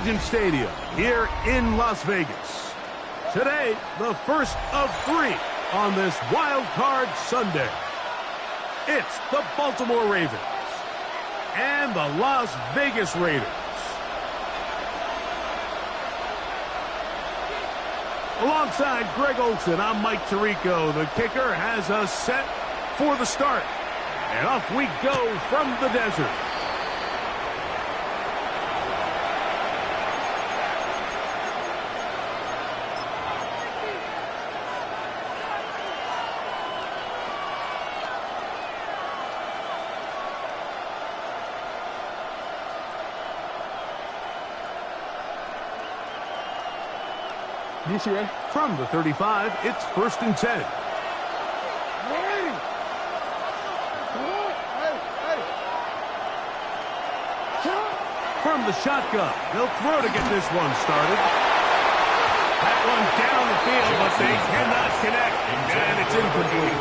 Allegiant Stadium here in Las Vegas. Today, the first of 3 on this Wild Card Sunday. It's the Baltimore Ravens and the Las Vegas Raiders. Alongside Greg Olsen, I'm Mike Tirico. The kicker has us set for the start. And off we go from the desert. From the 35, it's 1st and 10. From the shotgun, they'll throw to get this one started. That one down the field, but they cannot connect, and it's incomplete.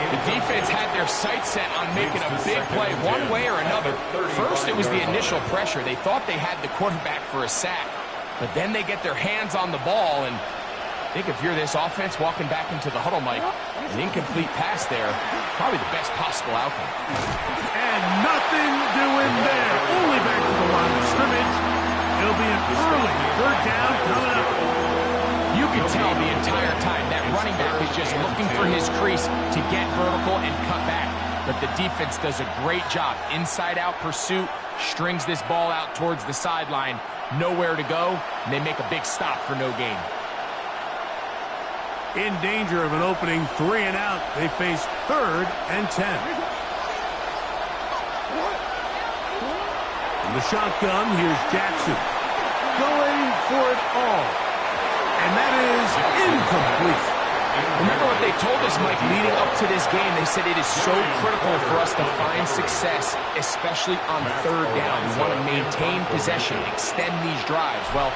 The defense had their sights set on making a big play one way or another. First, it was the initial pressure. They thought they had the quarterback for a sack. But then they get their hands on the ball, and I think if you're this offense walking back into the huddle, Mike, an incomplete pass there, probably the best possible outcome. And nothing doing there. Only back to the line of scrimmage. It'll be an early 3rd down coming up. You can tell the entire time that running back is just looking for his crease to get vertical and cut back. But the defense does a great job. Inside-out pursuit, strings this ball out towards the sideline. Nowhere to go, and they make a big stop for no gain. In danger of an opening 3 and out, they face 3rd and 10. In the shotgun, here's Jackson. Going for it all. And that is incomplete. Remember what they told us, Mike, leading up to this game. They said it is so critical for us to find success, especially on 3rd down. We want to maintain possession, extend these drives. Well,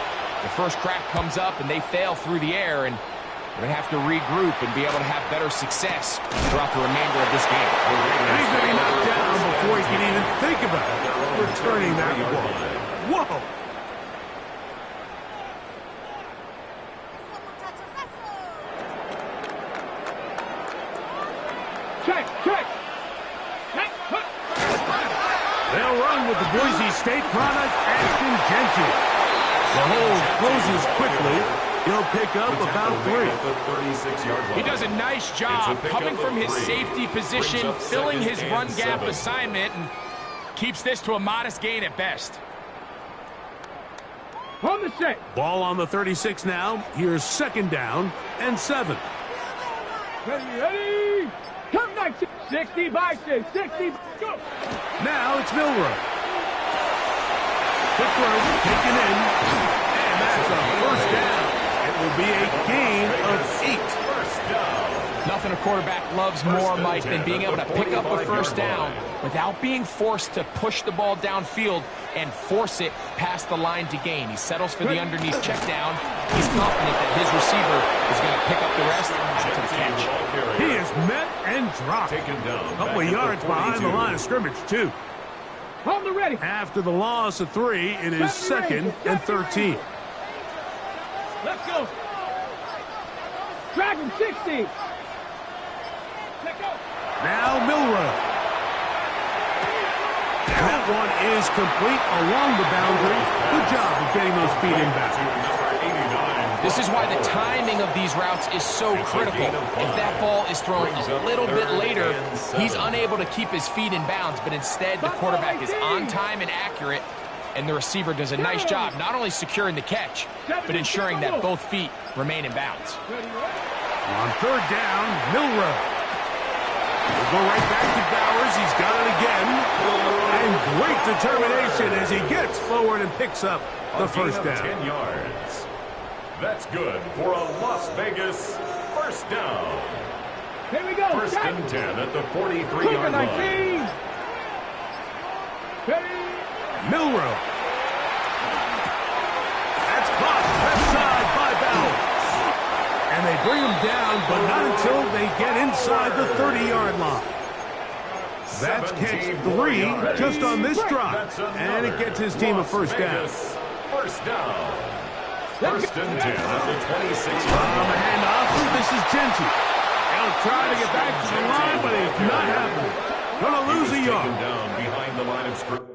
the first crack comes up, and they fail through the air, and we're going to have to regroup and be able to have better success throughout the remainder of this game. And he's going to be knocked down before he can even think about returning that ball. Whoa! They'll run with the Boise State product, Ashton Jenkins. The hold closes quickly. He'll pick up about 3. He does a nice job coming from his safety position, filling his run gap assignment, and keeps this to a modest gain at best. On the set. Ball on the 36 now. Here's 2nd down and 7. Ready? Come next. 60 by 6. 60. Go. Now it's Milroe. The throw taken in. And that's a 1st down. It will be a gain of 8. Nothing a quarterback loves more, Mike, than being able to pick up a 1st down without being forced to push the ball downfield and force it past the line to gain. He settles for the underneath check down. He's confident that his receiver is going to pick up the rest after the catch. He is met and dropped. A couple of yards behind the line of scrimmage, too. On the ready. After the loss of 3, it is 2nd and 13. Let's go. Dragon 60. Now Milroe. And that one is complete along the boundary. Good job of getting those feet in back. This is why the timing of these routes is so critical. If that ball is thrown a little bit later, he's unable to keep his feet in bounds, but instead the quarterback is on time and accurate, and the receiver does a nice job not only securing the catch, but ensuring that both feet remain in bounds. On 3rd down, Milroe. We'll go right back to Bowers. He's got it again. And great determination as he gets forward and picks up the 1st down. 10 yards. That's good for a Las Vegas 1st down. Here we go. 1st and 10 at the 43-yard line. Milroe. That's caught left side by Bowers. And they bring him down, but not until they get inside the 30-yard line. That's catch 3 just on this drive. And it gets his team a 1st down. first down. First and 10 at the 26. On the handoff, this is Genty. He'll try to get back to the line, but it's not happening. Gonna lose a yard. Taken down behind the line of scrimmage.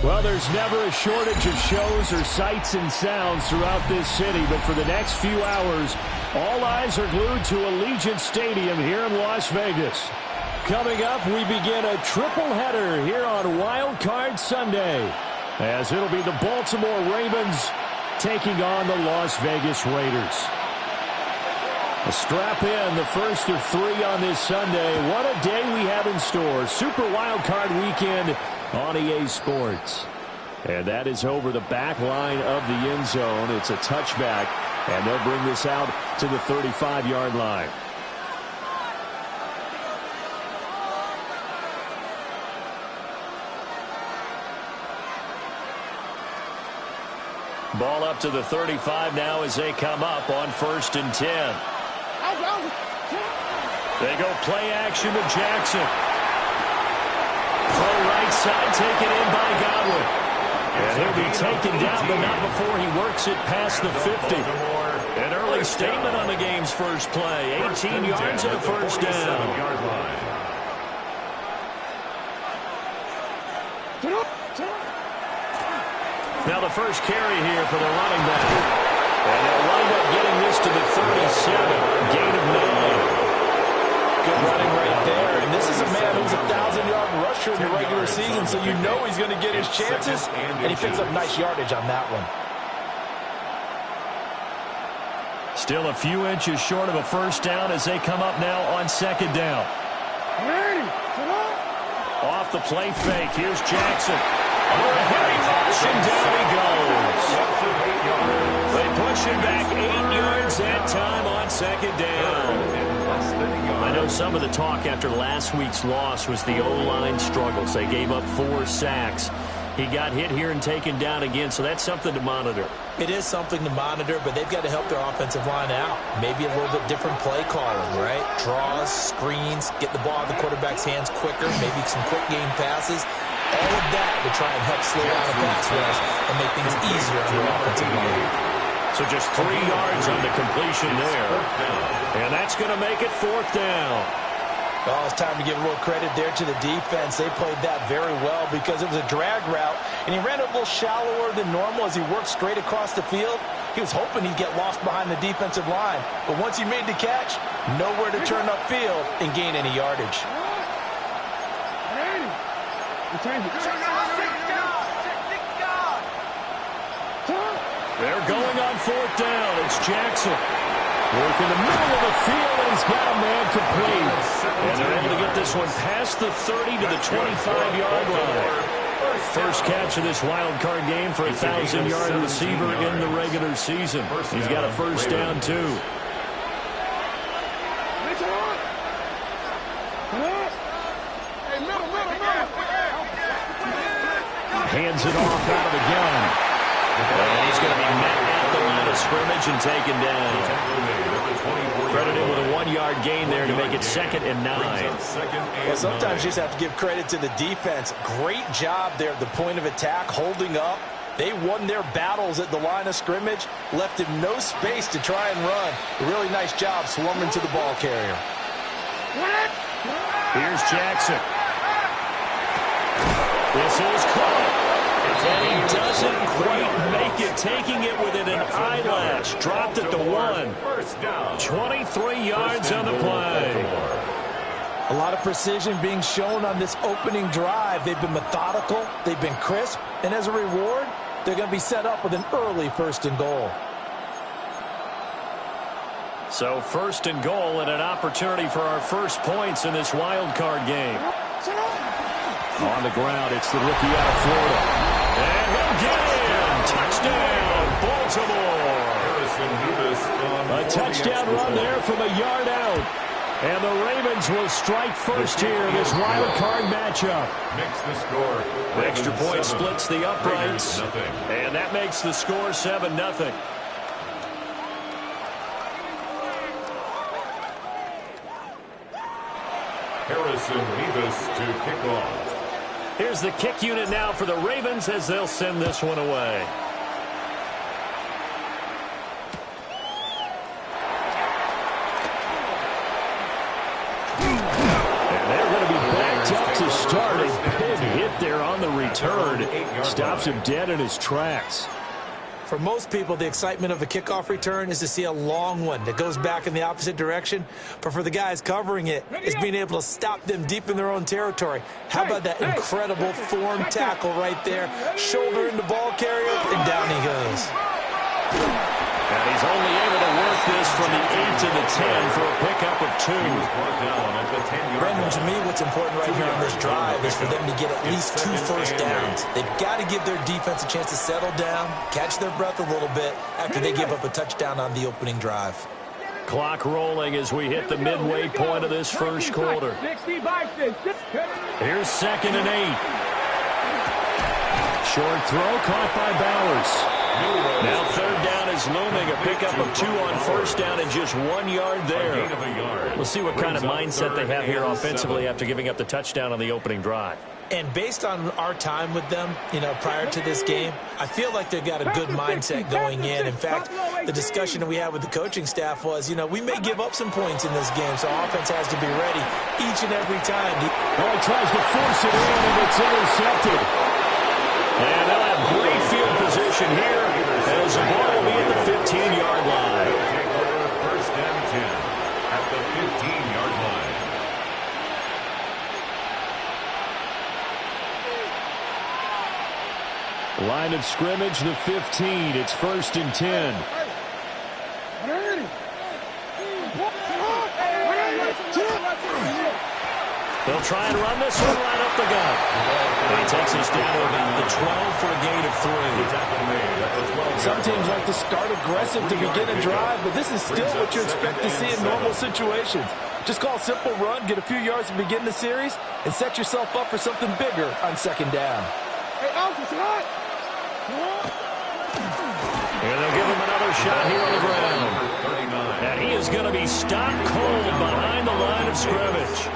Well, there's never a shortage of shows or sights and sounds throughout this city, but for the next few hours, all eyes are glued to Allegiant Stadium here in Las Vegas. Coming up, we begin a triple header here on Wild Card Sunday, as it'll be the Baltimore Ravens taking on the Las Vegas Raiders. A strap in, the first of three on this Sunday. What a day we have in store. Super Wild Card Weekend on EA Sports. And that is over the back line of the end zone. It's a touchback, and they'll bring this out to the 35-yard line. Ball up to the 35 now as they come up on 1st and 10. They go play action to Jackson. Play right side, taken in by Godwin. And he'll be taken down, but not before he works it past the 50. An early statement on the game's first play. 18 yards and a first down. Now the first carry here for the running back. And they'll wind up getting this to the 37. Gain of 9. Good running right there. And this is a man who's a 1,000-yard rusher in the regular season, so you know he's going to get his chances, and he picks up nice yardage on that one. Still a few inches short of a first down as they come up now on 2nd down. Off the play fake. Here's Jackson. Oh, a heavy rush, and down he goes. They push him back 8 yards that time on 2nd down. I know some of the talk after last week's loss was the O-line struggles. They gave up 4 sacks. He got hit here and taken down again, so that's something to monitor. It is something to monitor, but they've got to help their offensive line out. Maybe a little bit different play calling, right? Draws, screens, get the ball in the quarterback's hands quicker, maybe some quick game passes. All of that to try and help slow down the pass rush and make things easier on your offensive line. So just 3 yards on the completion there. And that's going to make it 4th down. Oh, it's time to give a little credit there to the defense. They played that very well because it was a drag route, and he ran a little shallower than normal as he worked straight across the field. He was hoping he'd get lost behind the defensive line, but once he made the catch, nowhere to turn upfield and gain any yardage. They're going on 4th down. It's Jackson. Work in the middle of the field, and he's got a man complete. And they're able to get this one past the 30 to the 25-yard line. First catch of this wild card game for a 1,000-yard receiver in the regular season. He's got a first down, too. Hands it off out of the gun. And he's going to be met at the line of scrimmage and taken down. Credited with a 1-yard gain there to make it 2nd and 9. Well, sometimes you just have to give credit to the defense. Great job there at the point of attack, holding up. They won their battles at the line of scrimmage, left him no space to try and run. A really nice job swarming to the ball carrier. Here's Jackson. This is caught. And he doesn't quite make it, taking it within an eyelash. Dropped at the 1. 23 yards on the play. A lot of precision being shown on this opening drive. They've been methodical, they've been crisp, and as a reward, they're going to be set up with an early 1st and goal. So 1st and goal and an opportunity for our first points in this wild card game. On the ground, it's the rookie out of Florida. And he'll get in. Touchdown, Baltimore. A touchdown run there from a yard out. And the Ravens will strike first here in this wild card matchup. The extra point splits the uprights. And that makes the score 7-0. Harrison Mevis to kick off. Here's the kick unit now for the Ravens as they'll send this one away. And they're going to be backed up to start. A big hit there on the return. Stops him dead in his tracks. For most people, the excitement of a kickoff return is to see a long one that goes back in the opposite direction. But for the guys covering it, it's being able to stop them deep in their own territory. How about that incredible form tackle right there? Shoulder in the ball carrier, and down he goes. And he's only able to work this from the 8 to the 10 for a pickup of 2. Brandon, to me, what's important right here on this drive is for them to get at least 2 first downs. They've got to give their defense a chance to settle down, catch their breath a little bit after they give up a touchdown on the opening drive. Clock rolling as we hit the midway point of this first quarter. Here's 2nd and 8. Short throw caught by Bowers. Now 3rd down is looming. A pickup of 2 on 1st down and just 1 yard there. We'll see what kind of mindset they have here offensively after giving up the touchdown on the opening drive. And based on our time with them, prior to this game, I feel like they've got a good mindset going in. In fact, the discussion that we had with the coaching staff was, we may give up some points in this game, so offense has to be ready each and every time. Well, he tries to force it in, and it's intercepted. And they'll have great field position here as the ball will be at the 15-yard line. First and 10 at the 15-yard line. Line of scrimmage, the 15. It's 1st and 10. They'll try and run this one right up the gut. He takes us down to about the 12 for a gain of 3. Some teams like to start aggressive to begin a drive, but this is still what you expect to see in normal situations. Just call a simple run, get a few yards to begin the series, and set yourself up for something bigger on 2nd down. And they'll give him another shot here on the ground. And he is going to be stopped cold behind the line of scrimmage.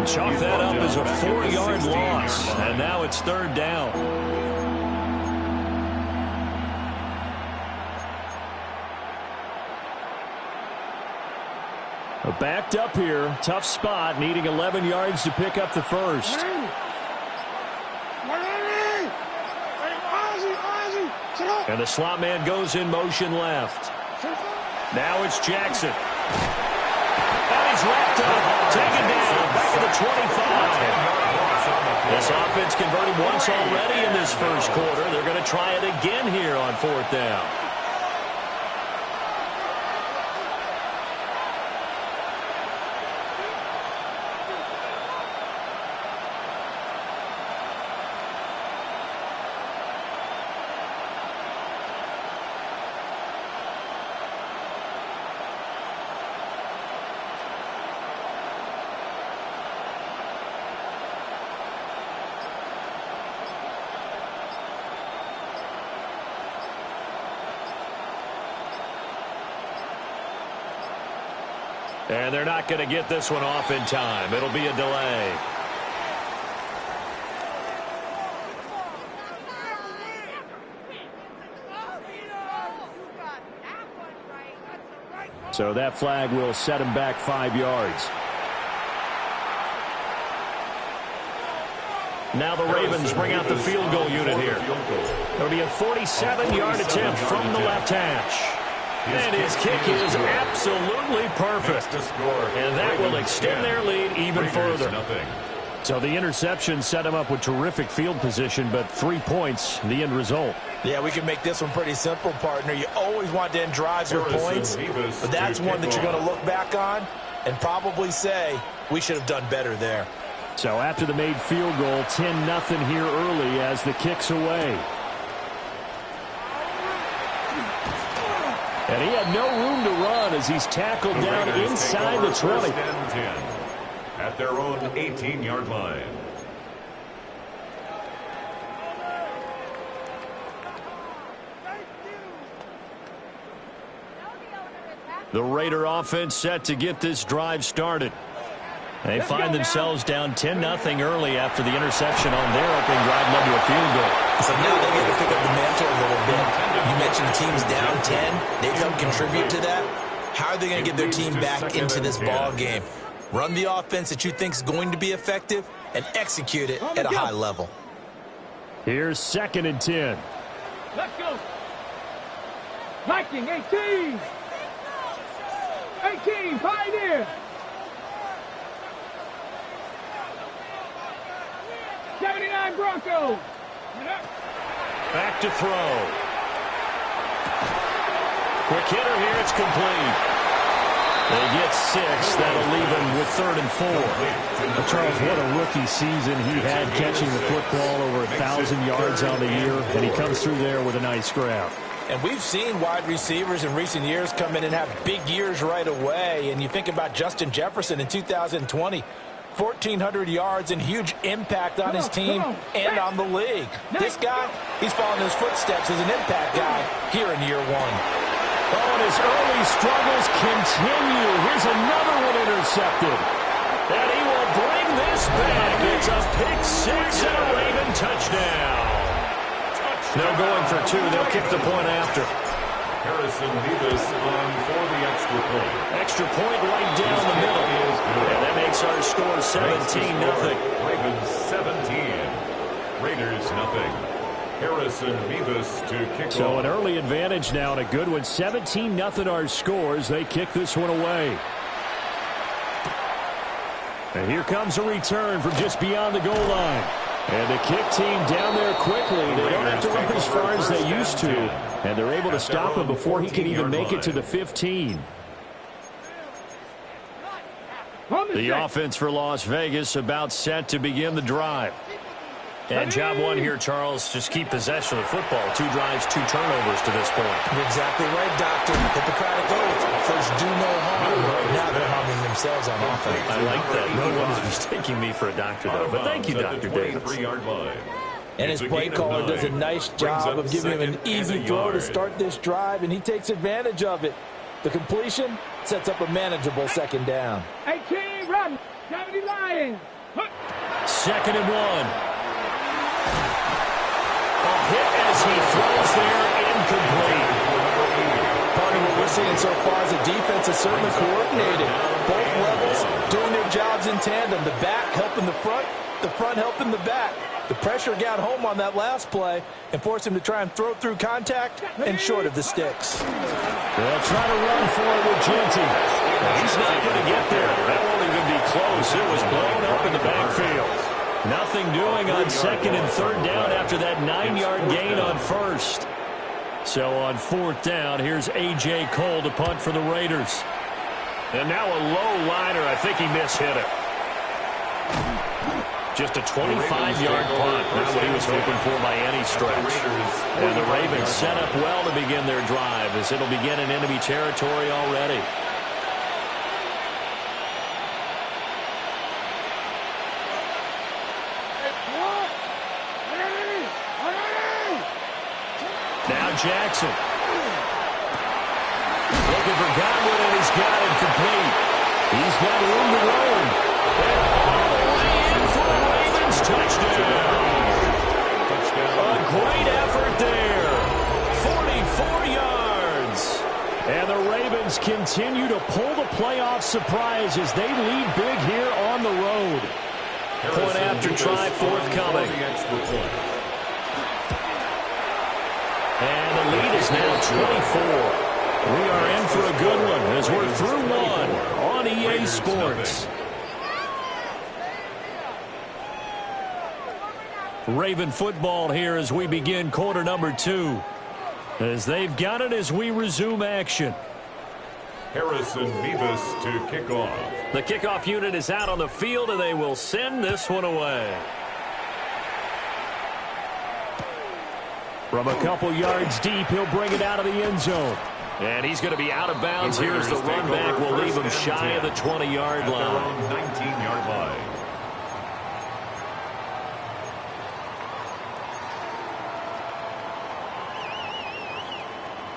Chalk that up as a 4-yard loss. And now it's 3rd down. Backed up here. Tough spot. Needing 11 yards to pick up the first. And the slot man goes in motion left. Now it's Jackson. And he's wrapped up. Taken down. Back to the 25. This offense converted once already in this first quarter. They're going to try it again here on 4th down. And they're not going to get this one off in time. It'll be a delay. So that flag will set him back 5 yards. Now the Ravens bring out the field goal unit here. It'll be a 47-yard attempt from the left hash. And his kick is absolutely perfect. And that will extend their lead even further. So the interception set him up with terrific field position, but 3 points, the end result. Yeah, we can make this one pretty simple, partner. You always want to end drives with points, but that's one that you're going to look back on and probably say, we should have done better there. So after the made field goal, 10-0 here early as the kick's away. And he had no room to run as he's tackled down inside the 20. At their own 18-yard line. The Raider offense set to get this drive started. They find themselves down 10-0 early after the interception on their opening drive led to a field goal. So now they get to pick up the mantle a little bit. You mentioned the team's down 10. They come contribute to that. How are they going to get their team back into this ball game? Run the offense that you think is going to be effective and execute it at a high level. Here's 2nd and 10. Let's go. Viking, 18. 18, Pioneer. 79 Broncos. Back to throw. Quick hitter here, it's complete. They get 6. That'll leave him with 3rd and 4. Well, Charles, what a rookie season he had catching the football, over 1,000 yards on the year, and he comes through there with a nice grab. And we've seen wide receivers in recent years come in and have big years right away. And you think about Justin Jefferson in 2020. 1,400 yards and huge impact on his team and on the league. This guy, he's following his footsteps as an impact guy here in year 1. Oh, and his early struggles continue. Here's another one intercepted. And he will bring this back. It's a pick 6 and a Raven touchdown. No going for 2. They'll kick the point after. Harrison Mevis on for the extra point. Extra point right down the middle. And that makes our score 17-0. Ravens 17. Raiders nothing. Harrison Mevis to kick off. So an early advantage now and a good one. 17-0 our scores. They kick this one away. And here comes a return from just beyond the goal line. And the kick team down there quickly. They don't have to run as far as they used to. And they're able to stop him before he can even make it to the 15. The offense for Las Vegas about set to begin the drive. And job one here, Charles, just keep possession of the football. 2 drives, 2 turnovers to this point. You're exactly right, Doctor. Hippocratic oath. First, do no harm. Now they're harming themselves on offense. I like that. No one is mistaking me for a doctor, though. But thank you, Dr. Davis. And his play caller does a nice job of giving him an easy throw to start this drive, and he takes advantage of it. The completion sets up a manageable 2nd down. 18, run. 70 Lions. 2nd and 1. A hit as he throws there, incomplete. Part of what we're seeing so far is the defense is certainly coordinated. Both levels doing their jobs in tandem. The back helping the front helping the back. The pressure got home on that last play and forced him to try and throw through contact and short of the sticks. They'll try to run for it with Genty. He's not going to get there. That won't even be close. It was blown up in the backfield. Nothing doing on 2nd and 3rd down after that 9-yard gain on 1st. So on 4th down, here's A.J. Cole to punt for the Raiders. And now a low liner. I think he mishit it. Just a 25-yard punt. Not what he was hoping for by any stretch. And the Ravens set up well to begin their drive as it'll begin in enemy territory already. Now Jackson. Looking for Godwin, and he's got it complete. He's got room to roam. And all the way in for a Ravens touchdown. A great effort there. 44 yards. And the Ravens continue to pull the playoff surprise as they lead big here on the road. Point after try forthcoming. And the lead is now 24. We are in for a good one as we're through one on EA Sports. Raven football here as we begin quarter number 2. As they've got it as we resume action. Harrison Mevis to kick off. The kickoff unit is out on the field, and they will send this one away. From a couple yards deep, he'll bring it out of the end zone. And he's going to be out of bounds here as the run back will leave him shy of the 20-yard line. 19-yard line.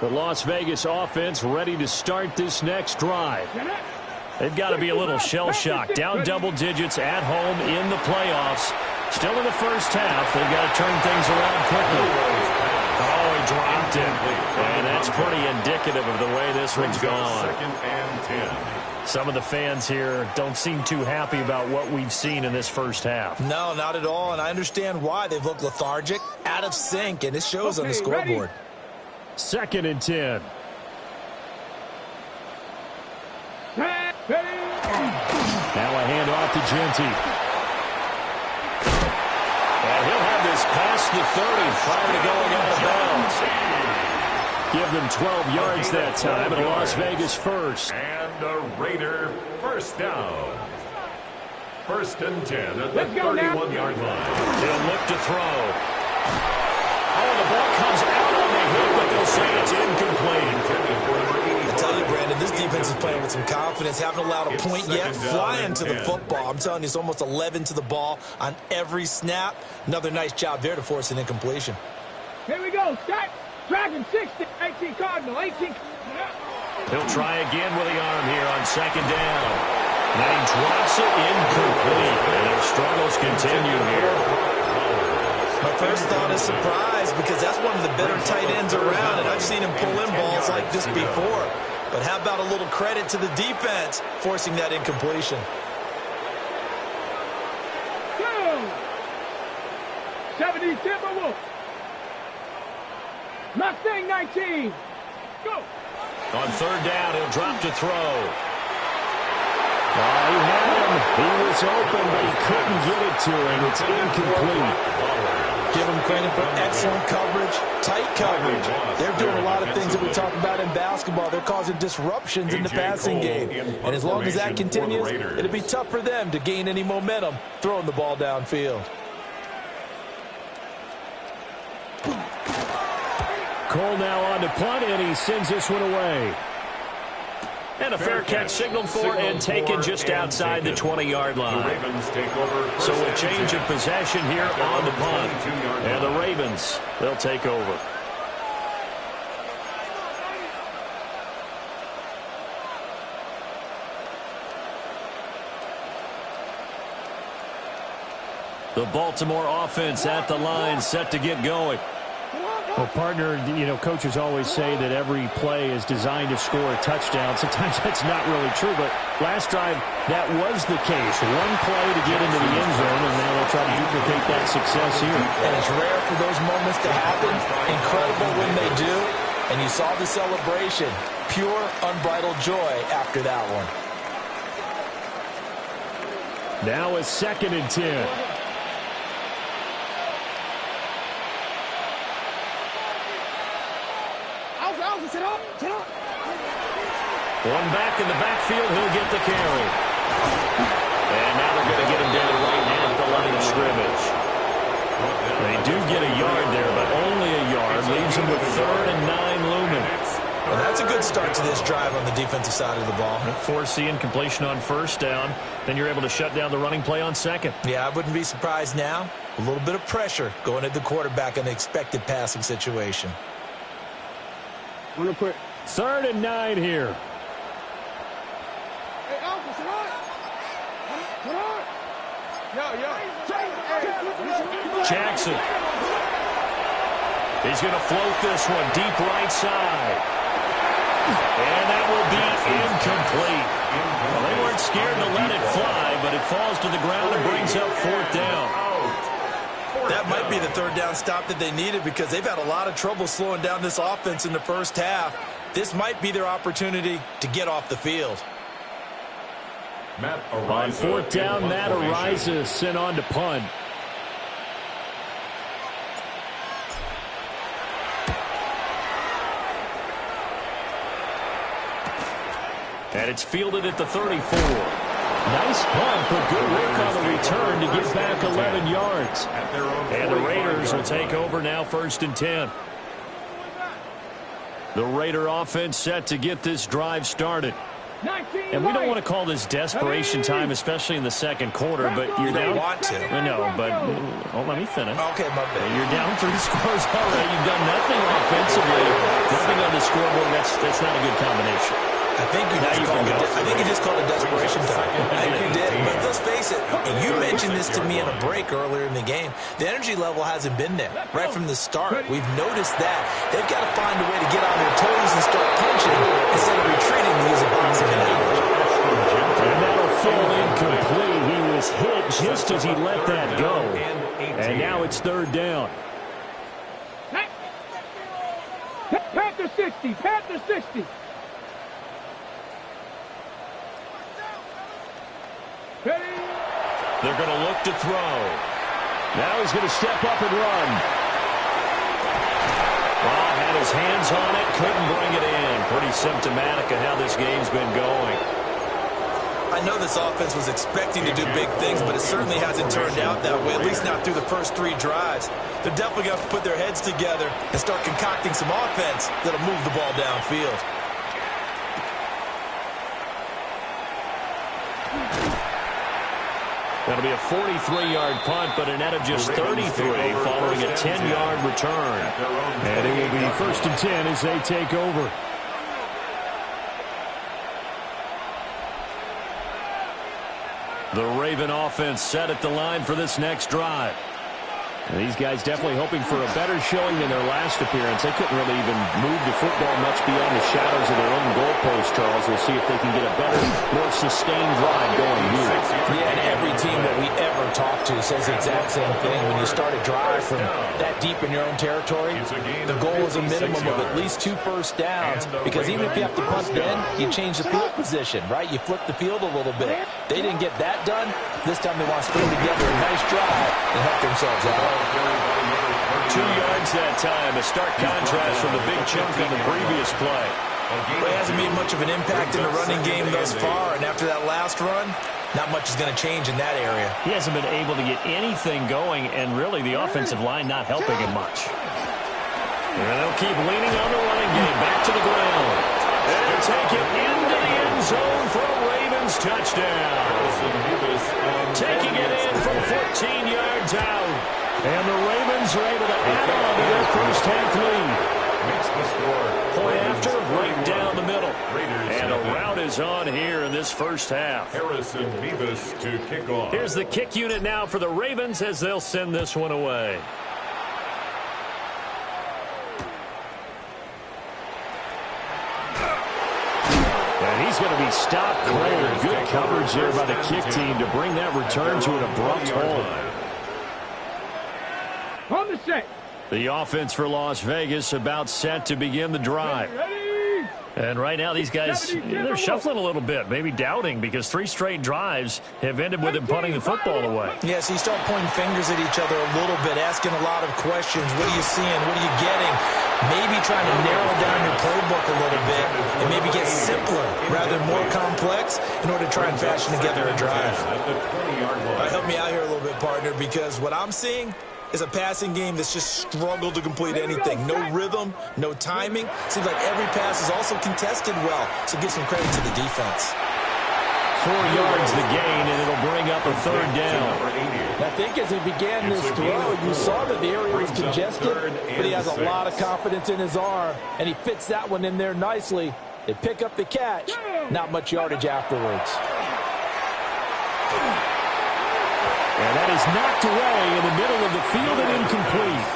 The Las Vegas offense ready to start this next drive. They've got to be a little shell-shocked. Down double digits at home in the playoffs. Still in the first half. They've got to turn things around quickly. Oh, he dropped it. And that's pretty indicative of the way this one's gone. 2nd and 10. Some of the fans here don't seem too happy about what we've seen in this first half. No, not at all, and I understand why. They've looked lethargic, out of sync, and it shows on the scoreboard. 2nd and 10. Now a handoff to Genty. And he'll have this past the 30 prior to going out of bounds. Give them 12 yards that time, and Las Vegas first. And a Raider first down. 1st and 10 at the 31-yard line. They'll look to throw. Oh, the ball comes out on the hit, but they'll say it's incomplete. I tell you, Brandon, this defense is playing with some confidence. Haven't allowed a point yet. Flying to the football. I'm telling you, it's almost 11 to the ball on every snap. Another nice job there to force an incompletion. Here we go. Start. Dragon 60. 18 Cardinal. 18. He'll try again with the arm here on 2nd down. And he drops it incomplete. And their struggles continue here. My first thought is surprise because that's one of the better tight ends around, and I've seen him pull in balls like this before. But how about a little credit to the defense forcing that incompletion? 70 Timberwolves. Mustang 19. Go. On 3rd down, he'll drop to throw. Oh, he had him. He was open, but he couldn't get it to him. It's incomplete. Give them credit for excellent coverage, tight coverage. They're doing a lot of things that we talk about in basketball. They're causing disruptions in the passing game. And as long as that continues, it'll be tough for them to gain any momentum throwing the ball downfield. Cole now on to punt, and he sends this one away. And a fair catch signaled for and taken just outside the 20-yard line. So a change of possession here on the punt. And the Ravens, they'll take over. The Baltimore offense at the line, set to get going. Well, partner, you know, coaches always say that every play is designed to score a touchdown. Sometimes that's not really true, but last drive, that was the case. One play to get into the end zone, and now they'll try to duplicate that success here. And it's rare for those moments to happen. Incredible when they do. And you saw the celebration. Pure, unbridled joy after that one. Now a 2nd and 10. One back in the backfield, he'll get the carry. And now they're going to get him down right at the line of scrimmage. They do get a yard there, but only a yard. Leaves him with 3rd and 9 looming. And that's a good start to this drive on the defensive side of the ball. Force the incompletion on 1st down. Then you're able to shut down the running play on 2nd. Yeah, I wouldn't be surprised now. A little bit of pressure going at the quarterback in the expected passing situation. Real quick. 3rd and 9 here. Hey, Alpha, Jackson. He's going to float this one deep right side. And that will be incomplete. Well, they weren't scared to let it fly, but it falls to the ground and brings up 4th down. That might be the 3rd down stop that they needed because they've had a lot of trouble slowing down this offense in the first half. This might be their opportunity to get off the field. On 4th down, Matt Araiza sent on to punt. And it's fielded at the 34. Nice punt, but good work on the return to get back 11 yards. And the Raiders will take over now 1st and 10. The Raider offense set to get this drive started. And we don't want to call this desperation time, especially in the second quarter, but you're down. You want to. I know, but let me finish. Okay, my bad. You're down 3 scores already. You've done nothing offensively. Nothing on the scoreboard. That's not a good combination. I think you just called it desperation time. I think you did. But let's face it, and you mentioned this to me in a break earlier in the game, the energy level hasn't been there right from the start. We've noticed that. They've got to find a way to get on their toes and start punching instead of retreating to use a boxing analogy. And that'll fall incomplete. He was hit just as he let that go. And now it's 3rd down. Panther 60. Panther 60. They're going to look to throw. Now he's going to step up and run. Well, had his hands on it, couldn't bring it in. Pretty symptomatic of how this game's been going. I know this offense was expecting to do big things, but it certainly hasn't turned out that way, at least not through the first 3 drives. They're definitely going to have to put their heads together and start concocting some offense that'll move the ball downfield. That'll be a 43-yard punt, but a net of just 33 following a 10-yard return. And it will be 1st and 10 as they take over. The Raven offense set at the line for this next drive. And these guys definitely hoping for a better showing than their last appearance. They couldn't really even move the football much beyond the shadows of their own goalpost, Charles. We'll see if they can get a better, more sustained drive going here. Yeah, and every team that we ever talk to says the exact same thing. When you start a drive from that deep in your own territory, the goal is a minimum of at least 2 first downs, because even if you have to punt then, you change the field position, right? You flip the field a little bit. They didn't get that done. This time they want to string together a nice drive and help themselves out. 2 yards that time, a stark contrast from the big chunk on the previous play. Well, it hasn't made much of an impact in the running game thus far, and after that last run, not much is going to change in that area. He hasn't been able to get anything going, and really the offensive line not helping him much. And they'll keep leaning on the running game, back to the ground. And take it into the end zone for a Ravens touchdown. Taking it in from 14 yards out. And the Ravens are able to add on to their first half lead. Point after, right down the middle. And a rout is on here in this first half. Harrison Mevis to kick off. Here's the kick unit now for the Ravens as they'll send this one away. And he's going to be stopped cold. Good coverage there by the kick team to bring that return to an abrupt halt. On the set. The offense for Las Vegas about set to begin the drive. And right now these guys, they're shuffling a little bit, maybe doubting, because 3 straight drives have ended with them punting the football away. Yeah, so you start pointing fingers at each other a little bit, asking a lot of questions. What are you seeing? What are you getting? Maybe trying to narrow down your playbook a little bit and maybe get simpler rather than more complex in order to try and fashion together a drive. Help me out here a little bit, partner, because what I'm seeing is a passing game that's just struggled to complete anything. No rhythm, no timing. Seems like every pass is also contested well, so give some credit to the defense. 4 yards the gain, and it'll bring up a 3rd down. I think as he began this throw, you saw that the area was congested, but he has a lot of confidence in his arm, and he fits that one in there nicely. They pick up the catch, not much yardage afterwards. is knocked away in the middle of the field and incomplete.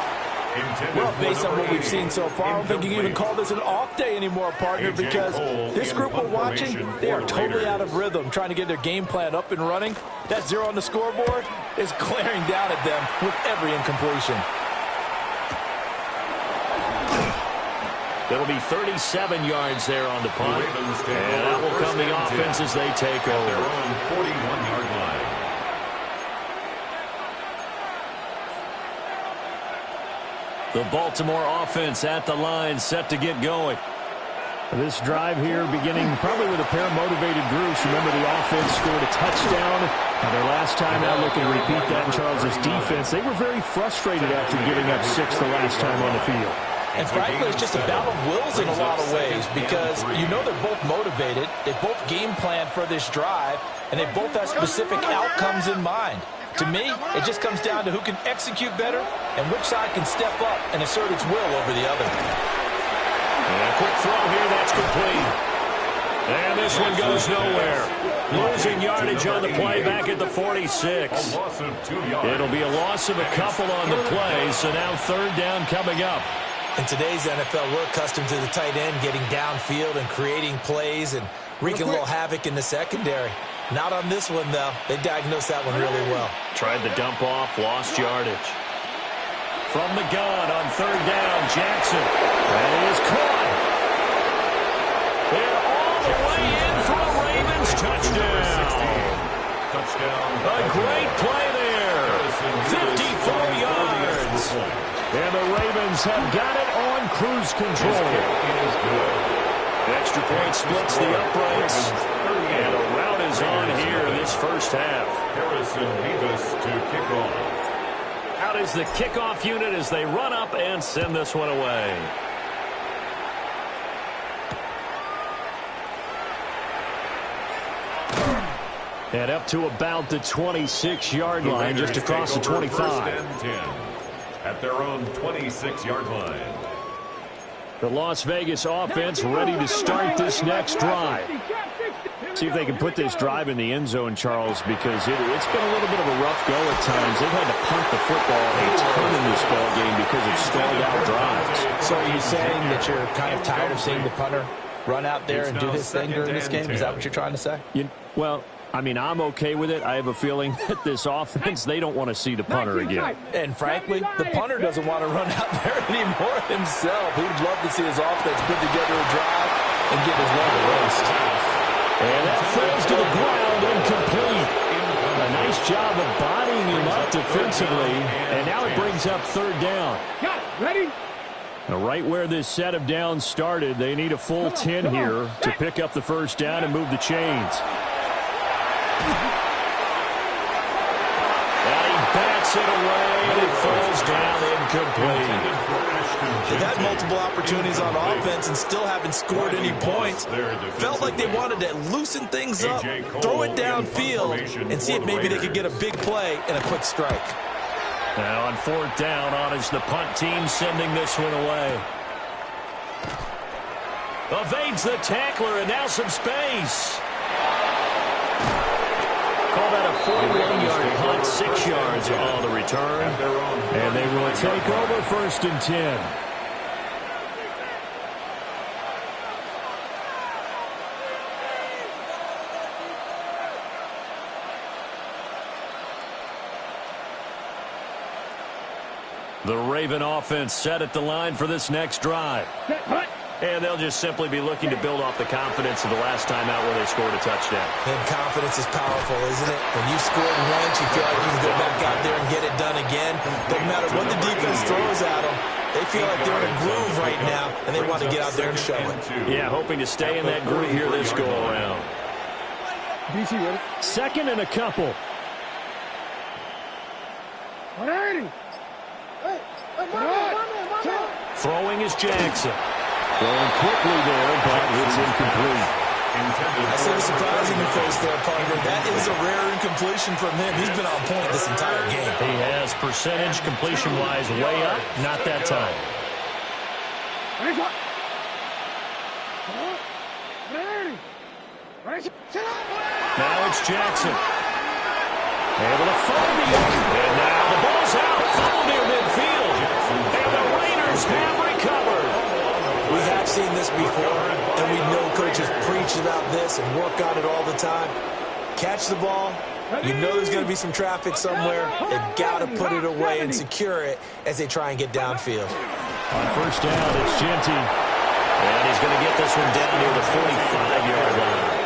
Well, based on what we've seen so far, I don't think you can even call this an off day anymore, partner, because this group we're watching, they are totally out of rhythm, trying to get their game plan up and running. That 0 on the scoreboard is glaring down at them with every incompletion. It'll be 37 yards there on the punt. And that will come the offense as they take over. Their own 41-yard line. The Baltimore offense at the line, set to get going. This drive here beginning probably with a pair of motivated groups. Remember, the offense scored a touchdown. Now their last time out, looking to repeat that in Charles' defense. They were very frustrated after giving up 6 the last time on the field. And frankly, it's just a battle of wills in a lot of ways because you know they're both motivated. They both game plan for this drive, and they both have specific outcomes in mind. To me, it just comes down to who can execute better and which side can step up and assert its will over the other. And a quick throw here, that's complete. And this one goes nowhere. Losing yardage on the play back at the 46. It'll be a loss of a couple on the play, so now third down coming up. In today's NFL, we're accustomed to the tight end getting downfield and creating plays and wreaking a little havoc in the secondary. Not on this one, though. They diagnosed that one really well. Tried the dump off, lost yardage. From the gun on third down, Jackson. And he is caught. They're all the way in for a Ravens touchdown. A great play there. 54 yards. And the Ravens have got it on cruise control. Extra point splits the uprights. And a rout is on here this first half. Harrison Davis to kick off. Out is the kickoff unit as they run up and send this one away. And up to about the 26-yard line, just across the 25. First and 10 at their own 26-yard line. The Las Vegas offense ready to start this next drive. See if they can put this drive in the end zone, Charles, because it's been a little bit of a rough go at times. They've had to punt the football a ton in this ball game because of stalled out drives. So are you saying that you're kind of tired of seeing the punter run out there and do his thing during this game? Is that what you're trying to say? Well, I mean, I'm okay with it. I have a feeling that this offense, they don't want to see the punter again. And frankly, the punter doesn't want to run out there anymore himself. He'd love to see his offense put together a drive and get his one to rest. And that falls to the ground, incomplete. A nice job of bodying him up defensively. And now it brings up third down. Got it. Ready? Now, right where this set of downs started, they need a full 10 here to pick up the first down and move the chains. And he bats it away, and it falls down incomplete. They've had multiple opportunities on offense and still haven't scored any points. Felt like they wanted to loosen things up, throw it downfield, and see if maybe they could get a big play and a quick strike. Now on fourth down, on is the punt team sending this one away. Evades the tackler, and now some space. Call that a 41-yard punt, 6 yards on the return. And they will take over first and 10. The Raven offense set at the line for this next drive. And they'll just simply be looking to build off the confidence of the last time out where they scored a touchdown. And confidence is powerful, isn't it? When you've scored once, you feel like you can go back out there and get it done again. No matter what the defense throws at them, they feel like they're in a groove right now, and they want to get out there and show it. Yeah, hoping to stay in that groove here this go-around. DC ready? Second and a couple. 180. Throwing is Jackson. Throwing quickly there, but it's incomplete. I see the surprise in your face there, partner. That is a rare incompletion from him. He's been on point this entire game. He has percentage completion-wise way up. Not that time. Now it's Jackson. Able to find the and now the ball's out. Fumble near midfield. And the Raiders have recovered. We have seen this before, and we know coaches preach about this and work on it all the time. Catch the ball. You know there's going to be some traffic somewhere. They've got to put it away and secure it as they try and get downfield. On first down, it's Genty. And he's going to get this one down near the 45-yard line.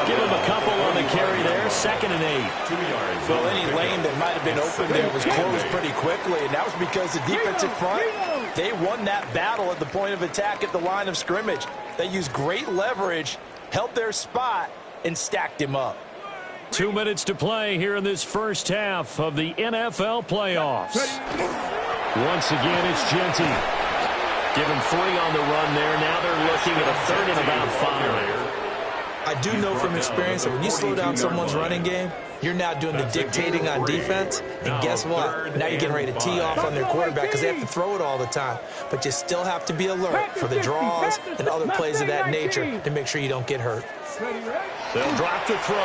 Give him a couple on the carry there. 2nd and 8. 2 yards. Well, any lane that might have been open there was closed pretty quickly, and that was because the defensive front, they won that battle at the point of attack at the line of scrimmage. They used great leverage, held their spot, and stacked him up. 2 minutes to play here in this first half of the NFL playoffs. Once again, it's Genty. Give him 3 on the run there. Now they're looking at a 3rd and about 5. I do know from experience that when you slow down someone's running game, you're now doing the dictating on defense. And guess what? Now you're getting ready to tee off on their quarterback because they have to throw it all the time. But you still have to be alert for the draws and other plays of that nature to make sure you don't get hurt. They'll drop the throw.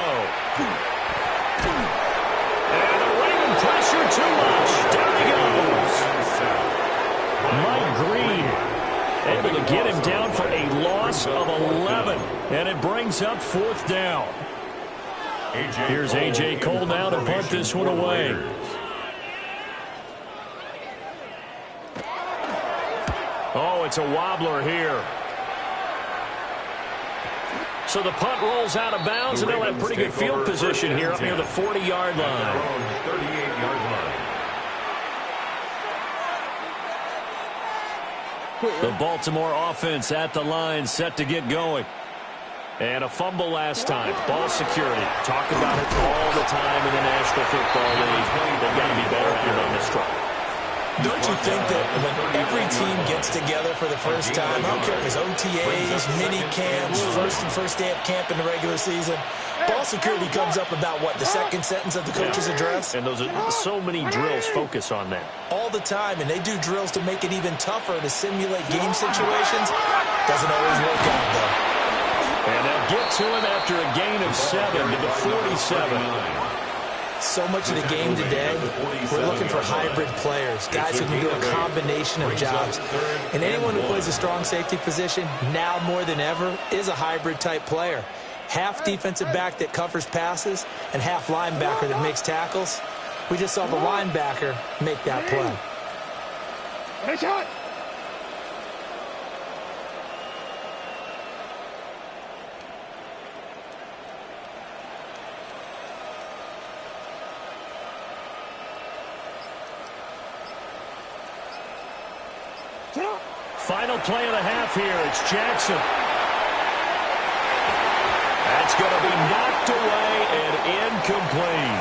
And the Raven pressure too much. Down he goes. Mike Green able to get him down for a loss of 11. And it brings up 4th down. Here's A.J. Cole now to punt this one away. Oh, it's a wobbler here. So the punt rolls out of bounds, and they'll have pretty good field position here up near the 40-yard line. 38-yard line. The Baltimore offense at the line, set to get going. And a fumble last time. Ball security. Talk about it all the time in the National Football League. They've got to be better at it on this drive. Don't you think that when every team gets together for the first time, I don't care if it's OTAs, mini camps, first day of camp in the regular season, ball security comes up about what, the second sentence of the coach's address? And those are so many drills focus on that. All the time, and they do drills to make it even tougher to simulate game situations. Doesn't always work out, though. And they'll get to him after a gain of 7 to the 47. So much of the game today, we're looking for hybrid players, guys who can do a combination of jobs. And anyone who plays a strong safety position, now more than ever, is a hybrid type player. Half defensive back that covers passes and half linebacker that makes tackles. We just saw the linebacker make that play. Nice shot. Final play of the half here. It's Jackson. That's going to be knocked away and incomplete.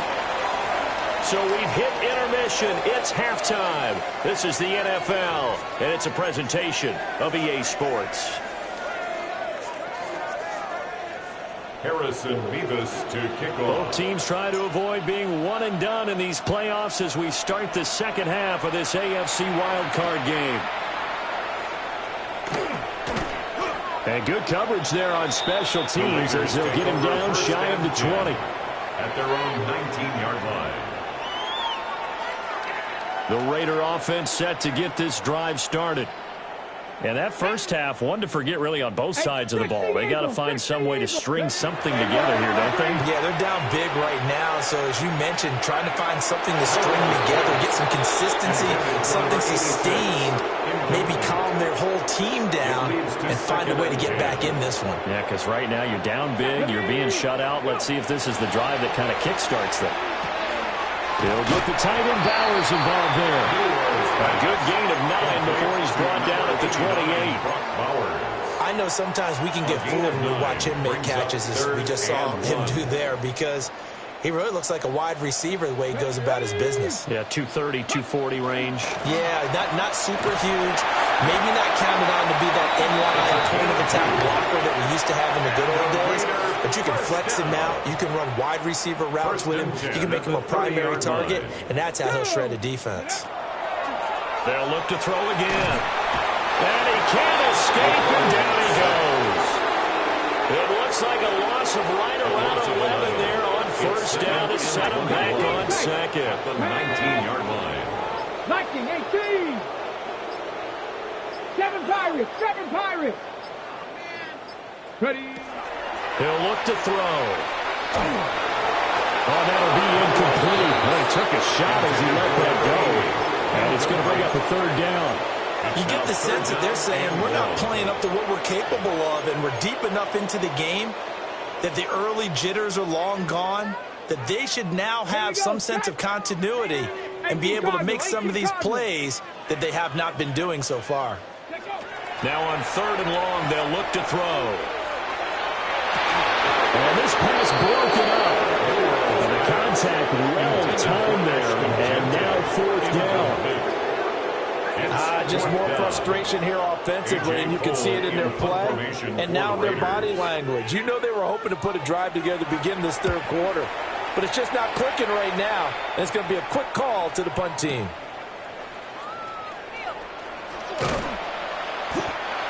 So we've hit intermission. It's halftime. This is the NFL, and it's a presentation of EA Sports. Harrison Beavis to kick off. Both teams try to avoid being one and done in these playoffs as we start the second half of this AFC wildcard game. And good coverage there on special teams as they'll get him down shy of the 20. At their own 19-yard line. The Raider offense set to get this drive started. And that first half, one to forget really on both sides of the ball. They got to find some way to string something together here, don't they? Yeah, they're down big right now. So as you mentioned, trying to find something to string together, get some consistency, something sustained, maybe calm their whole team down and find a way to get back in this one. Yeah, because right now you're down big, you're being shut out. Let's see if this is the drive that kind of kickstarts them. They'll get the tight end Bowers involved there. A good gain of 9 before he's brought down at the 28. I know sometimes we can get fooled when we watch him make catches, as we just saw him do there, because he really looks like a wide receiver the way he goes about his business. Yeah, 230, 240 range. Yeah, not super huge. Maybe not counted on to be that inline point-of-attack blocker that we used to have in the good old days, but you can flex him out. You can run wide receiver routes with him. You can make him a primary target, and that's how he'll shred a defense. They'll look to throw again. And he can't escape, and down he goes. It looks like a loss of right around 11 there on first first down to set him back on second. At the 19-yard line. 19, 18. 7 Pirates, 7 Pirates. Ready. He'll look to throw. Oh, that'll be incomplete. Well, he took a shot as he let that go. And it's going to bring up a third down. You get the sense that they're saying we're not playing up to what we're capable of, and we're deep enough into the game that the early jitters are long gone, that they should now have some sense of continuity and be able to make some of these plays that they have not been doing so far. Now on 3rd and long, they'll look to throw. And this pass broken up. And the contact well timed there. And now 4th down. Just more frustration here offensively, and you can see it in their play and now their body language. You know they were hoping to put a drive together to begin this 3rd quarter, but it's just not clicking right now, and it's going to be a quick call to the punt team.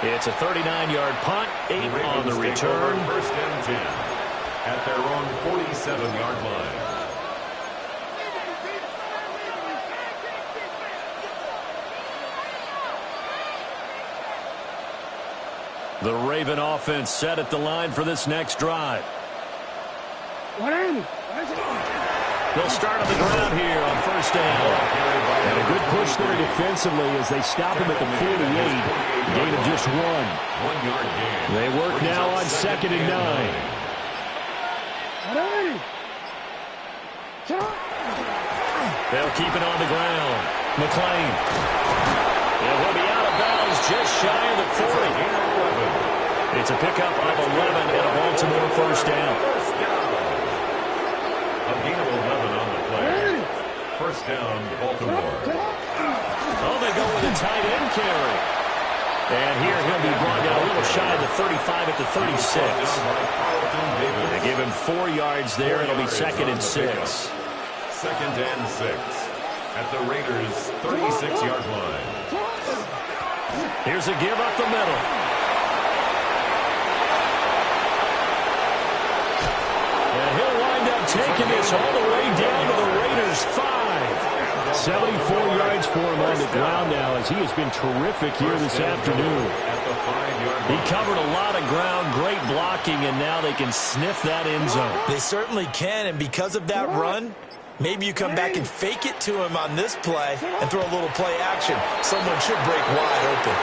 It's a 39-yard punt, 8 on the return. First and 10 at their own 47-yard line. The Raven offense set at the line for this next drive. They'll start on the ground here on first down. And a good push there defensively as they stop him at the 48. Gain of just 1. 1-yard gain. They work now on 2nd and 9. They'll keep it on the ground. McLean. It will be out of bounds just shy of the 40. It's a pickup of 11 and a Baltimore first down. A gain of 11 on the play. First down, Baltimore. Oh, they go with a tight end carry. And here he'll be brought down a little shy of the 35 at the 36. They give him 4 yards there. It'll be 2nd and 6. 2nd and 6 at the Raiders' 36-yard line. Here's a give up the middle. And he'll wind up taking this all the way down to the Raiders' 5. 74 yards for him on the ground now as he has been terrific here this afternoon. He covered a lot of ground, great blocking, and now they can sniff that end zone. They certainly can, and because of that run, maybe you come back and fake it to him on this play and throw a little play action. Someone should break wide open.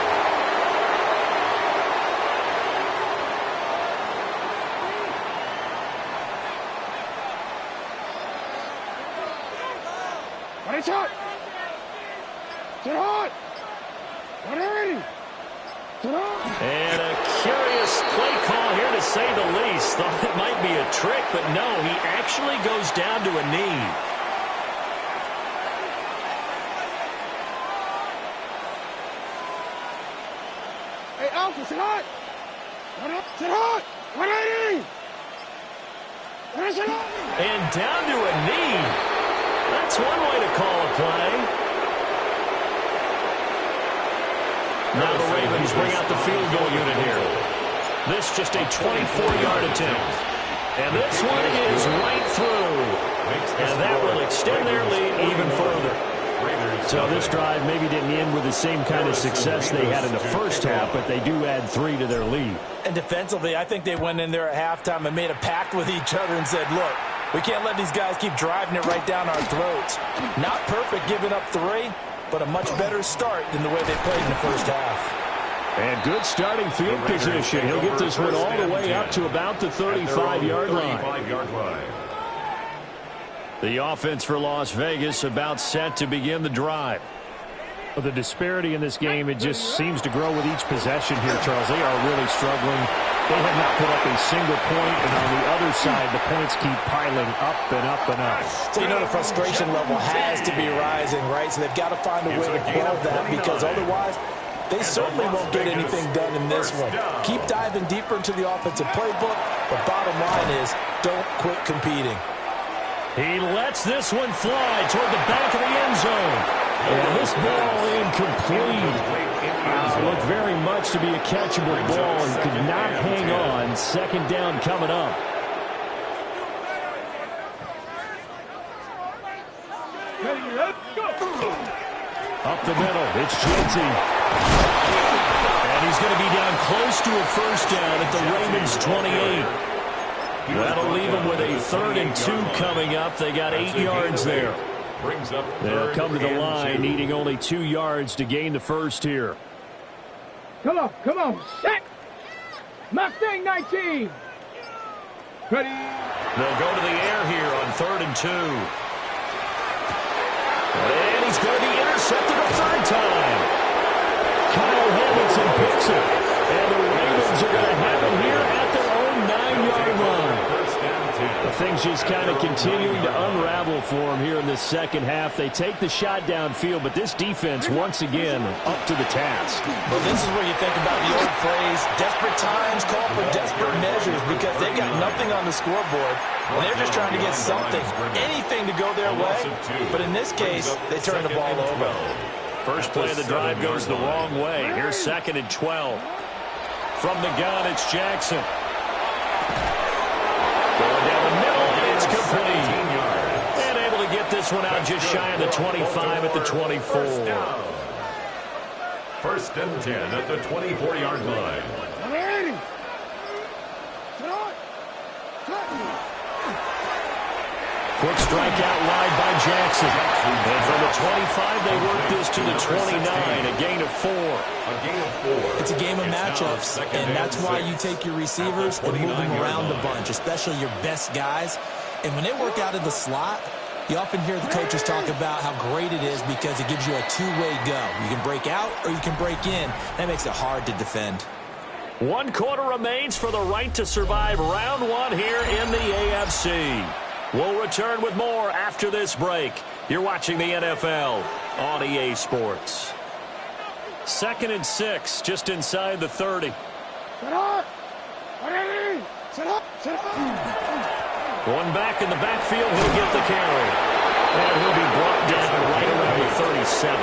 And a curious play call here to say the least. Thought it might be a trick, but no, he actually goes down to a knee. Hey, Alpha, sit hot! Sit hot! 180! And down to a knee. That's one way to call a play. Now the Ravens bring out the field goal unit here. This just a 24-yard attempt. And this one is right through. And that will extend their lead even further. So this drive maybe didn't end with the same kind of success they had in the first half, but they do add 3 to their lead. And defensively, I think they went in there at halftime and made a pact with each other and said, look, we can't let these guys keep driving it right down our throats. Not perfect giving up 3, but a much better start than the way they played in the first half. And good starting field position. He'll get this one all the way up to about the 35-yard line. The offense for Las Vegas about set to begin the drive. Well, the disparity in this game, it just seems to grow with each possession here, Charles. They are really struggling. They have not put up a single point, and on the other side, the points keep piling up and up and up. So you know the frustration level has to be rising, right? So they've got to find a way to quell that, because otherwise they certainly won't get anything done in this one. Keep diving deeper into the offensive playbook, but bottom line is don't quit competing. He lets this one fly toward the back of the end zone. And this ball incomplete. Looked very much to be a catchable ball and could not hang on. 2nd down coming up. Up the middle, it's Jeanty. And he's going to be down close to a first down at the Ravens 28. That'll leave them with a 3rd and 2 coming up. They got 8 yards there. They'll come to the line, needing only 2 yards to gain the first here. Come on, set. Mustang 19. Ready. They'll go to the air here on 3rd and 2. And he's going to be intercepted a 3rd time. Kyle Hamilton picks it. And the Ravens are going to have it here at their own 9-yard line. Things just kind of continuing to unravel for them here in this second half. They take the shot downfield, but this defense, once again, up to the task. Well, this is where you think about the old phrase, desperate times call for desperate measures, because they got nothing on the scoreboard, and they're just trying to get something, anything to go their way. But in this case, they turn the ball over. First play of the drive goes the wrong way. Here's 2nd and 12. From the gun, it's Jackson. Going down the middle, and it's complete. And able to get this one out just shy of the 25 at the 24. 1st and 10 at the 24-yard line. Quick strike out wide by Jackson. And from the 25, they work this to the 29, a gain of 4. It's a game of matchups, and that's why you take your receivers and move them around a bunch, especially your best guys. And when they work out of the slot, you often hear the coaches talk about how great it is because it gives you a two-way go. You can break out or you can break in. That makes it hard to defend. 1 quarter remains for the right to survive round 1 here in the AFC. We'll return with more after this break. You're watching the NFL on EA Sports. 2nd and 6, just inside the 30. Going back in the backfield, he'll get the carry. And he'll be brought down right around the 37.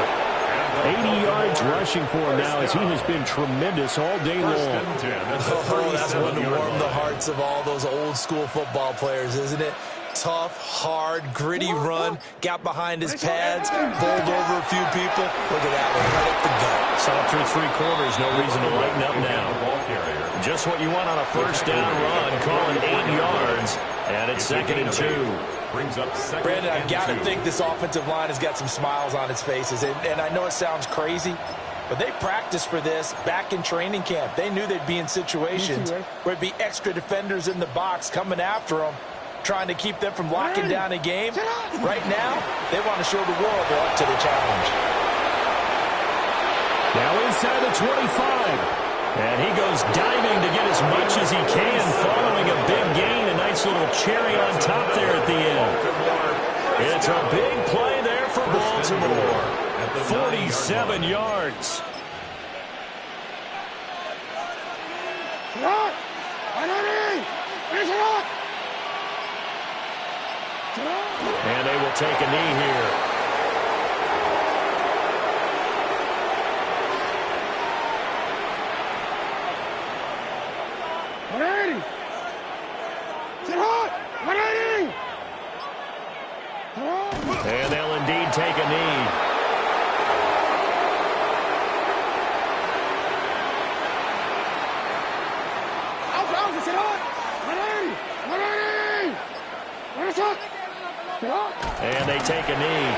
80 yards rushing for him now as he has been tremendous all day long. Oh, that's one to warm the hearts of all those old school football players, isn't it? Tough, hard, gritty run, got behind his pads, bowled over a few people. Look at that one, right up the gut. Saw through 3 quarters, no reason to lighten up now. Just what you want on a first down run, calling 8 yards, and it's 2nd and 2. Brandon, I've got to think this offensive line has got some smiles on its faces, and I know it sounds crazy, but they practiced for this back in training camp. They knew they'd be in situations where it'd be extra defenders in the box coming after them, trying to keep them from locking down a game. Right now, they want to show the world they're up to the challenge. Now inside the 25. And he goes diving to get as much as he can, following a big gain. A nice little cherry on top there at the end. It's a big play there for Baltimore. 47 yards. And they will take a knee here. And they'll indeed take a knee. And they take a knee.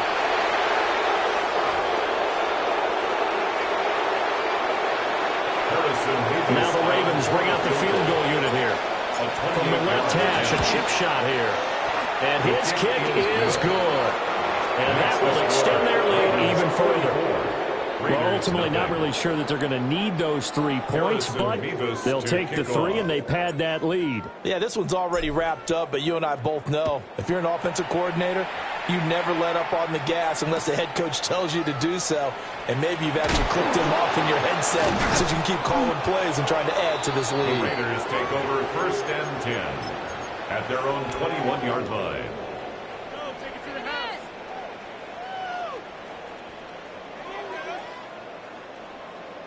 Now the Ravens bring out the field goal unit here. From the left hash, a chip shot here. And his kick is good. And that will extend their lead even further. Well, ultimately not really sure that they're going to need those 3 points, but they'll take the 3 and they pad that lead. Yeah, this one's already wrapped up, but you and I both know if you're an offensive coordinator, you never let up on the gas unless the head coach tells you to do so. And maybe you've actually clicked him off in your headset so you can keep calling plays and trying to add to this lead. The Raiders take over 1st and 10 at their own 21-yard line.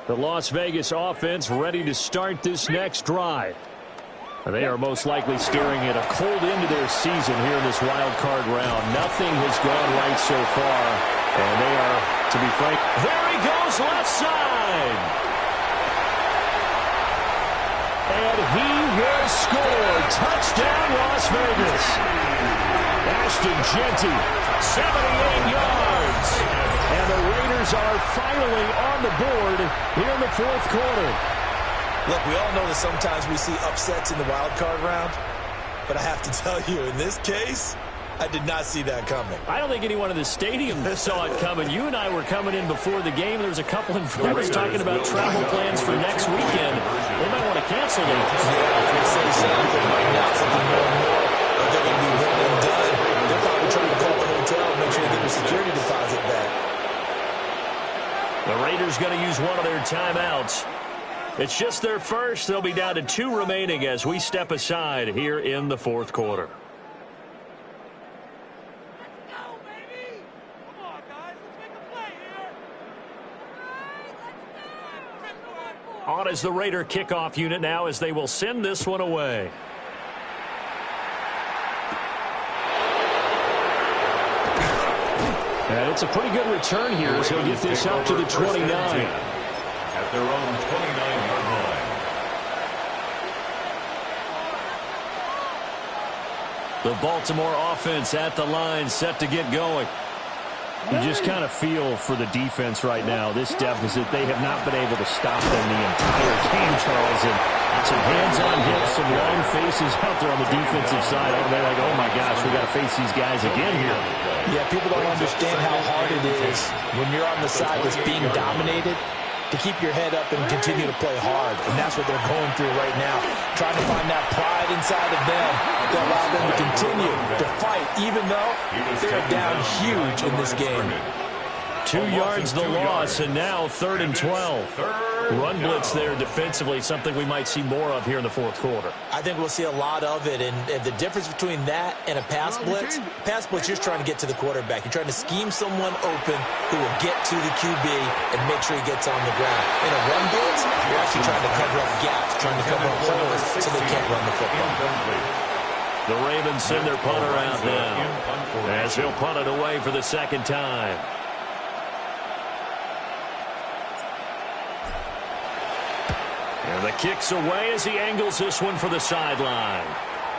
The Las Vegas offense ready to start this next drive. They are most likely staring at a cold end to their season here in this wild card round. Nothing has gone right so far, and they are, to be frank, there he goes left side. And he will score. Touchdown, Las Vegas. Ashton Jeanty, 78 yards. And the Raiders are finally on the board here in the fourth quarter. Look, we all know that sometimes we see upsets in the wild card round, but I have to tell you, in this case, I did not see that coming. I don't think anyone in the stadium saw it coming. You and I were coming in before the game. There was a couple in front of us talking about travel plans for next weekend. They might want to cancel those. Yeah, I was going to say something right now, something more and more. If they're going to be one and done, they're probably trying to call the hotel and make sure they get their security deposit back. The Raiders going to use one of their timeouts. It's just their first. They'll be down to 2 remaining as we step aside here in the fourth quarter. On is the Raider kickoff unit now as they will send this one away. And it's a pretty good return here as he'll get this out to the 29. At their own 29-yard line. The Baltimore offense at the line, set to get going. You just kind of feel for the defense right now. This deficit, they have not been able to stop them the entire game, Charles. And some hands-on hits, some long faces out there on the defensive side. They're like, oh, my gosh, we got to face these guys again here. Yeah, people don't understand how hard it is when you're on the side that's being dominated to keep your head up and continue to play hard. And that's what they're going through right now, trying to find that pride inside of them that allows them to continue to fight, even though they're down huge in this game. 2 yards the loss, and now 3rd and 12. Run blitz there defensively, something we might see more of here in the fourth quarter. I think we'll see a lot of it, and the difference between that and a pass blitz, you're trying to get to the quarterback. You're trying to scheme someone open who will get to the QB and make sure he gets on the ground. In a run blitz, you're actually trying to cover up gaps, trying to cover up holes so they can't run the football. The Ravens send their punter out now as he'll punt it away for the second time. And the kick's away as he angles this one for the sideline.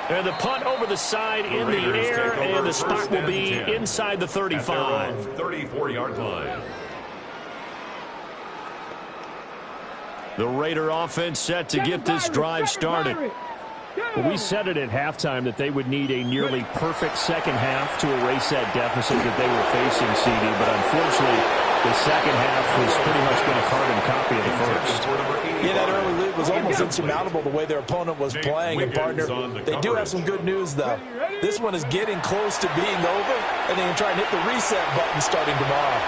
And the punt over the side in the air, and the spot will be inside the 35. 34-yard line. The Raider offense set to get this drive started. Well, we said it at halftime that they would need a nearly perfect second half to erase that deficit that they were facing, CD, but unfortunately, the second half has pretty much been a carbon copy of the first. Yeah, that early lead was almost insurmountable the way their opponent was playing. And, partner, they do have some good news, though. This one is getting close to being over, and they can try and hit the reset button starting tomorrow.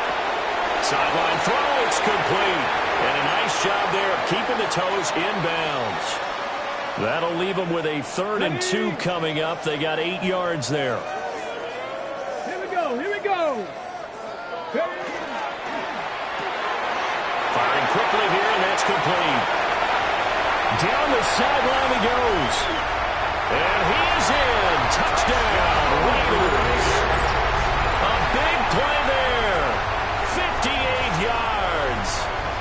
Sideline throw, it's complete. And a nice job there of keeping the toes inbounds. That'll leave them with a 3rd and 2 coming up. They got 8 yards there. Here we go, here we go. Firing quickly here, and that's complete. Down the sideline he goes. And he is in. Touchdown, Raiders. A big play there. 58 yards.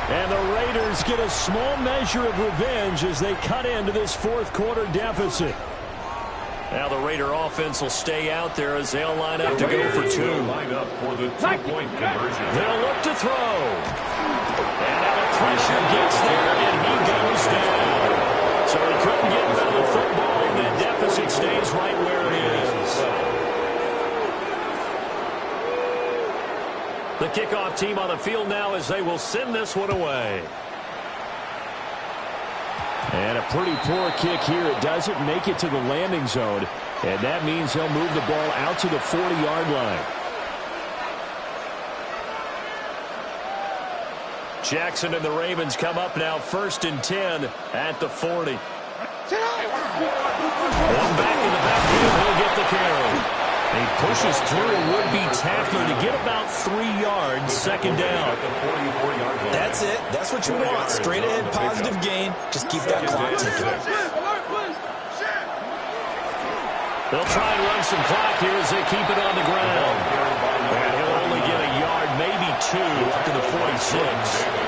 And the Raiders get a small measure of revenge as they cut into this fourth quarter deficit. Now the Raider offense will stay out there as they'll line up to go for 2. Line up for the 2-point conversion. They'll look to throw. And now the pressure gets there, and he goes down. So he couldn't get rid of the football, and the deficit stays right where it is. The kickoff team on the field now as they will send this one away. And a pretty poor kick here. It doesn't make it to the landing zone. And that means he'll move the ball out to the 40-yard line. Jackson and the Ravens come up now 1st and 10 at the 40. One back in the backfield. He'll get the carry. He pushes through a would-be tackler to get about 3 yards, 2nd down. That's it. That's what you want. Straight ahead, positive gain. Just keep that clock ticking. They'll try and run some clock here as they keep it on the ground. And he'll only get a yard, maybe 2, up to the 46.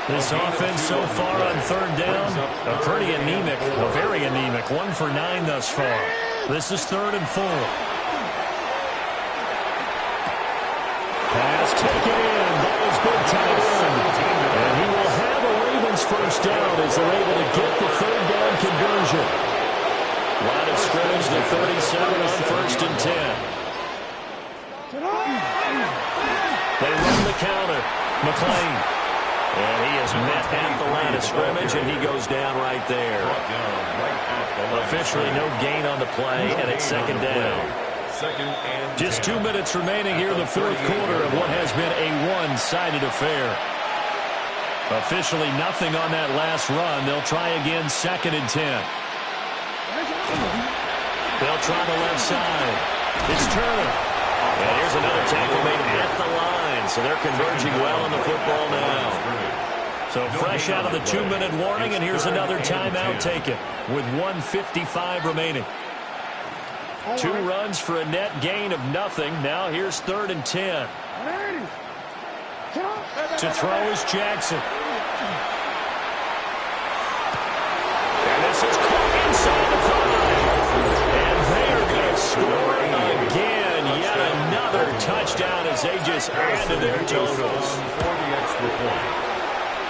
This offense so far on third down, pretty anemic, very anemic. 1 for 9 thus far. This is 3rd and 4. Pass taken in by his big tight end. And he will have a Ravens first down as they're able to get the third down conversion. Line of scrimmage to 37 on 1st and 10. They run the counter. McClain. And he is met at the line of scrimmage, and he goes down right there. Officially no gain on the play, and it's 2nd down. Just 2 minutes remaining here in the 4th quarter of what has been a one-sided affair. Officially nothing on that last run. They'll try again 2nd and 10. They'll try the left side. It's Turner. And here's another tackle made at the line. So they're converging well on the football now. So fresh out of the 2-minute warning, and here's another timeout taken with 1:55 remaining. 2 runs for a net gain of nothing. Now here's 3rd and 10. To throw is Jackson. And this is caught inside the 5. And they're going to score again. Yet another touchdown as they just add to their totals.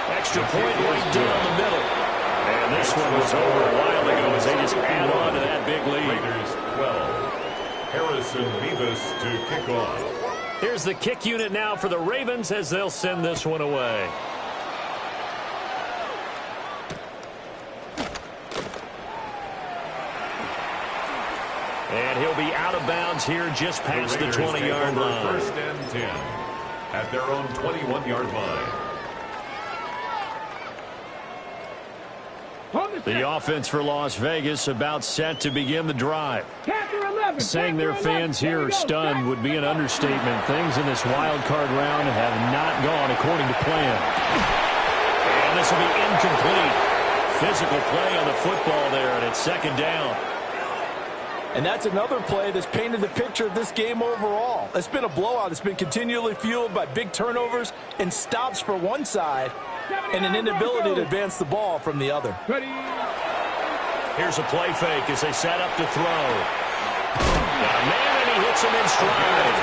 Extra point right down the middle. And this one was over a while ago as they just add on to that big lead. Raiders 12. Harrison Bevis to kick off. Here's the kick unit now for the Ravens as they'll send this one away. And he'll be out of bounds here just past the 20-yard line. 1st and 10 at their own 21-yard line. The offense for Las Vegas about set to begin the drive. Saying their fans here are stunned would be an understatement. Things in this wild card round have not gone according to plan. And this will be incomplete. Physical play on the football there, and it's 2nd down. And that's another play that's painted the picture of this game overall. It's been a blowout. It's been continually fueled by big turnovers and stops for one side and an inability to advance the ball from the other. Here's a play fake as they set up to throw. Man, and he hits him in stride.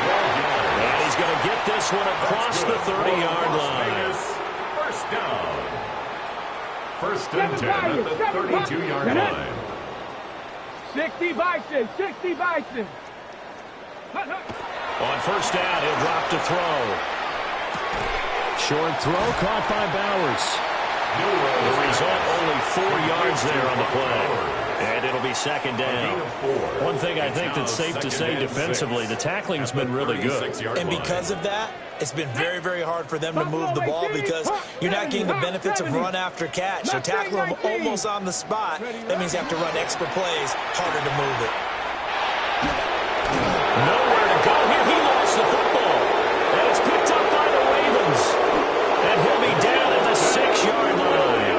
And he's going to get this one across the 30-yard line. First down. 1st and 10 at the 32-yard line. 60 Bison, 60 Bison. On 1st down, he'll drop to throw. Short throw caught by Bowers. The result, only 4 yards there on the play. And it'll be 2nd down. One thing I think that's safe to say defensively, the tackling's been really good. And because of that, it's been very, very hard for them to move the ball because you're not getting the benefits of run after catch. You tackle them almost on the spot. That means you have to run extra plays, harder to move it. Nowhere to go here. He lost the football. And it's picked up by the Ravens. And he'll be down at the 6-yard line.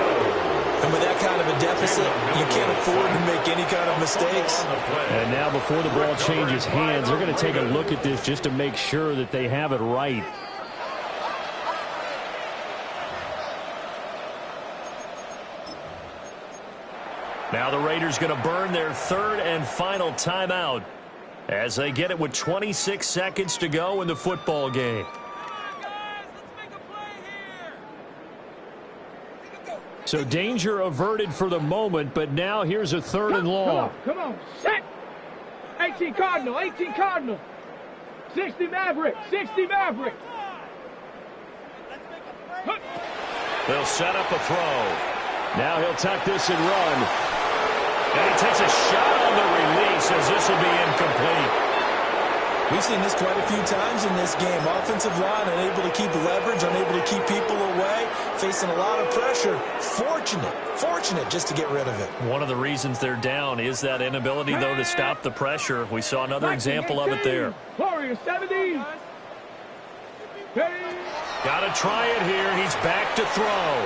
And with that kind of a deficit, you can't afford to make any kind of mistakes. And now before the ball changes hands, they're going to take a look at this just to make sure that they have it right. Now the Raiders going to burn their 3rd and final timeout as they get it with 26 seconds to go in the football game. So danger averted for the moment, but now here's a 3rd and long. Come on, set. 18 Cardinal, 18 Cardinal. 60 Maverick, 60 Maverick. They'll set up a throw. Now he'll tuck this and run. And he takes a shot on the release as this will be incomplete. We've seen this quite a few times in this game. Offensive line unable to keep leverage, unable to keep people away, facing a lot of pressure. Fortunate just to get rid of it. One of the reasons they're down is that inability, though, to stop the pressure. We saw another example of it there. Warriors 70. Got to try it here. He's back to throw.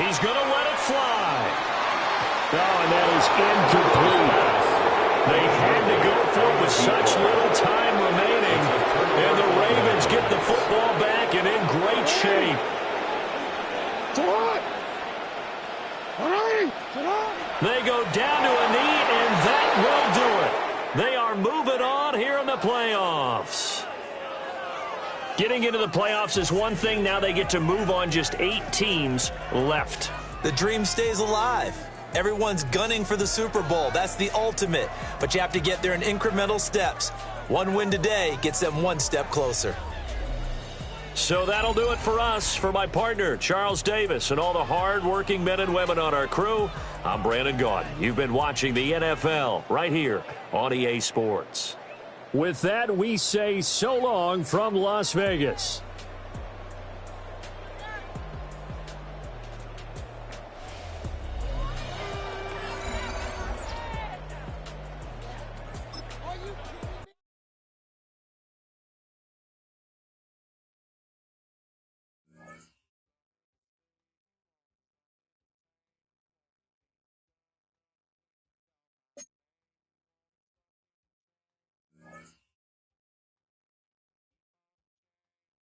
He's going to let it fly. Oh, and that is incomplete. They had to go for it with such little time remaining. And the Ravens get the football back and in great shape. They go down to a knee, and that will do it. They are moving on here in the playoffs. Getting into the playoffs is one thing. Now they get to move on. Just 8 teams left. The dream stays alive. Everyone's gunning for the Super Bowl. That's the ultimate. But you have to get there in incremental steps. One win today gets them one step closer. So that'll do it for us. For my partner, Charles Davis, and all the hard-working men and women on our crew, I'm Brandon Gaudin. You've been watching the NFL right here on EA Sports. With that, we say so long from Las Vegas.